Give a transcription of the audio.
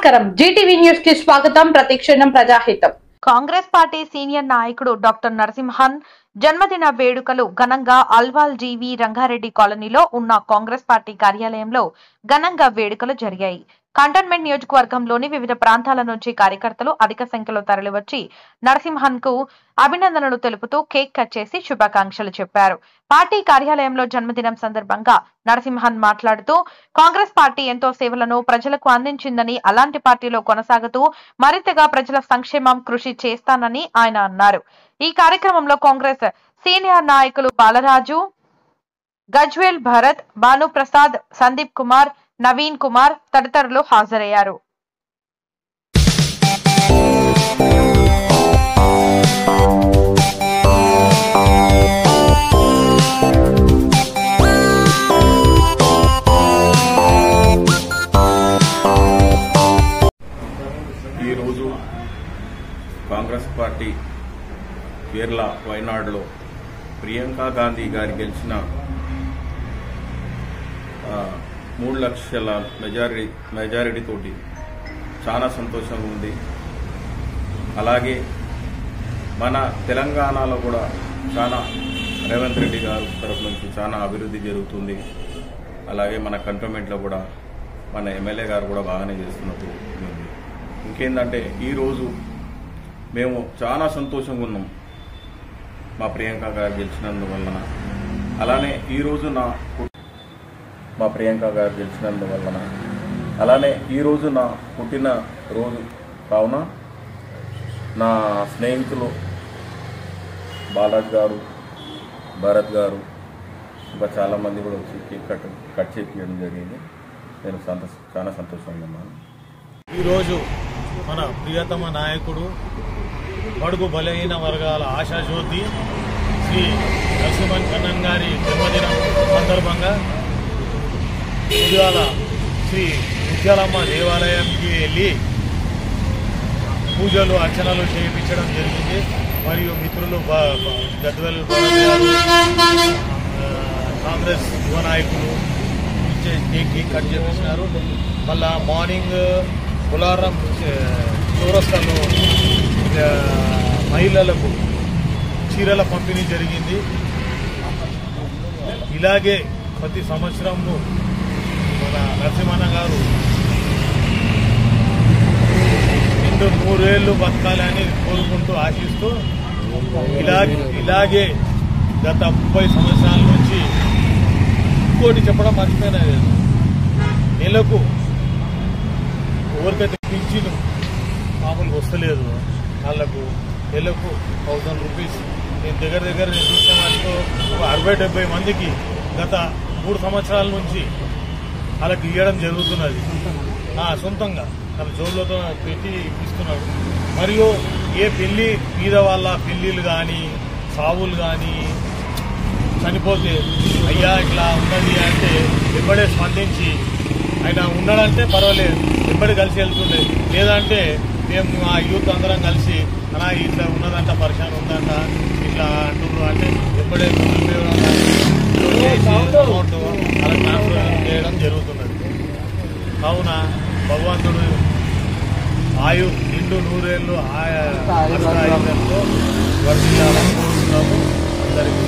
నమస్కారం Zee TV news కి స్వాగతం. ప్రతిక్షణం ప్రజాహితం. కాంగ్రెస్ పార్టీ సీనియర్ నాయకుడు డాక్టర్ నరసింహన్ జన్మదిన వేడుకలు ఘనంగా అల్వాల్ జీవి రంగారెడ్డి కాలనీలో ఉన్న కాంగ్రెస్ పార్టీ కార్యాలయంలో ఘనంగా వేడుకలు జరిగాయి. కంటోన్మెంట్ నియోజకవర్గంలోని వివిధ ప్రాంతాల నుంచి కార్యకర్తలు అధిక సంఖ్యలో తరలివచ్చి నరసింహన్ కు అభినందనలు తెలుపుతూ కేక్ కట్ చేసి శుభాకాంక్షలు చెప్పారు. పార్టీ కార్యాలయంలో జన్మదినం సందర్భంగా నరసింహన్ మాట్లాడుతూ కాంగ్రెస్ పార్టీ ఎంతో సేవలను ప్రజలకు అందించిందని, అలాంటి పార్టీలో కొనసాగుతూ మరింతగా ప్రజల సంక్షేమం కృషి చేస్తానని ఆయన అన్నారు. ఈ కార్యక్రమంలో కాంగ్రెస్ సీనియర్ నాయకులు బాలరాజు, గజ్వేల్ భరత్, భానుప్రసాద్, సందీప్ కుమార్, నవీన్ కుమార్ తదితరులు హాజరయ్యారు. ఈరోజు కాంగ్రెస్ పార్టీ కేరళ వయనాడులో ప్రియాంక గాంధీ గారి గెలిచిన 3 లక్షల మెజారిటీతోటి చాలా సంతోషంగా ఉంది. అలాగే మన తెలంగాణలో కూడా చాలా రేవంత్ రెడ్డి గారు తరఫు నుంచి చాలా అభివృద్ధి జరుగుతుంది. అలాగే మన కంటోన్మెంట్లో కూడా మన ఎమ్మెల్యే గారు కూడా బాగానే చేస్తున్నట్టు ఉంది. ఇంకేందంటే ఈరోజు మేము చాలా సంతోషంగా ఉన్నాం మా ప్రియాంక గారు గెలిచినందువలన. అలానే ఈరోజు మా ప్రియాంక గారు గెలిచినందువలన అలానే ఈరోజు నా పుట్టిన రోజు కావున నా స్నేహితులు బాలాజ్ గారు, భరత్ గారు ఇంకా చాలామంది కూడా వచ్చి కేక్ కట్ చేయించడం జరిగింది. నేను చాలా సంతోషంగా ఉన్నాను. ఈరోజు మన ప్రియతమ నాయకుడు, బడుగు బలహీన వర్గాల ఆశాజ్యోతి శ్రీ నరసింహన్ కన్నన్ గారి జన్మదినం సందర్భంగా ఉదయాల శ్రీ ముత్యాలమ్మ దేవాలయానికి వెళ్ళి పూజలు అర్చనలు చేయించడం జరిగింది. మరియు మిత్రులు గద్వేల్ కాంగ్రెస్ యువ నాయకులు కేక్ కట్ చేస్తున్నారు. మళ్ళా మార్నింగ్ పులారం చౌరస్తాలో మహిళలకు చీరల పంపిణీ జరిగింది. ఇలాగే ప్రతి సంవత్సరము మన నరసింహన్న గారు నిండు 100 ఏళ్ళు బతకాలని కోరుకుంటూ ఆశిస్తూ ఇలాగే గత 30 సంవత్సరాల నుంచి ఇంకోటి చెప్పడం మర్చిపోయినా లేదు. నెలకు ఎవరికైతే పింఛను మామూలుగా వస్తలేదు వాళ్ళకు నెలకు 1000 రూపీస్ నేను దగ్గర చూసిన వాటితో 60-70 మందికి గత 3 సంవత్సరాల నుంచి వాళ్ళకి ఇవ్వడం జరుగుతున్నది. సొంతంగా తన జోబులతో పెట్టి ఇస్తున్నాడు. మరియు ఏ పెళ్లి మీద వాళ్ళ పెళ్లిళ్ళు కానీ సావులు కానీ చనిపోతే అయ్యా ఇట్లా ఉన్నది అంటే ఎప్పుడే స్పందించి ఆయన ఉన్నాడంటే పర్వాలేదు ఎప్పటి కలిసి వెళ్తుండే, లేదంటే మేము ఆ యూత్ అందరం కలిసి అలా ఇట్లా ఉన్నదంట, పరిశాన్ ఉందంట ఇట్లా అంటున్నారు అంటే ఎప్పుడే అమౌంట్ అలా ట్రాన్స్ఫర్ చేయడం జరుగుతున్నది. కావున భగవంతుడు నిండు 100 ఏళ్ళు వర్షిల్లాలని కోరుతున్నాము అందరికీ.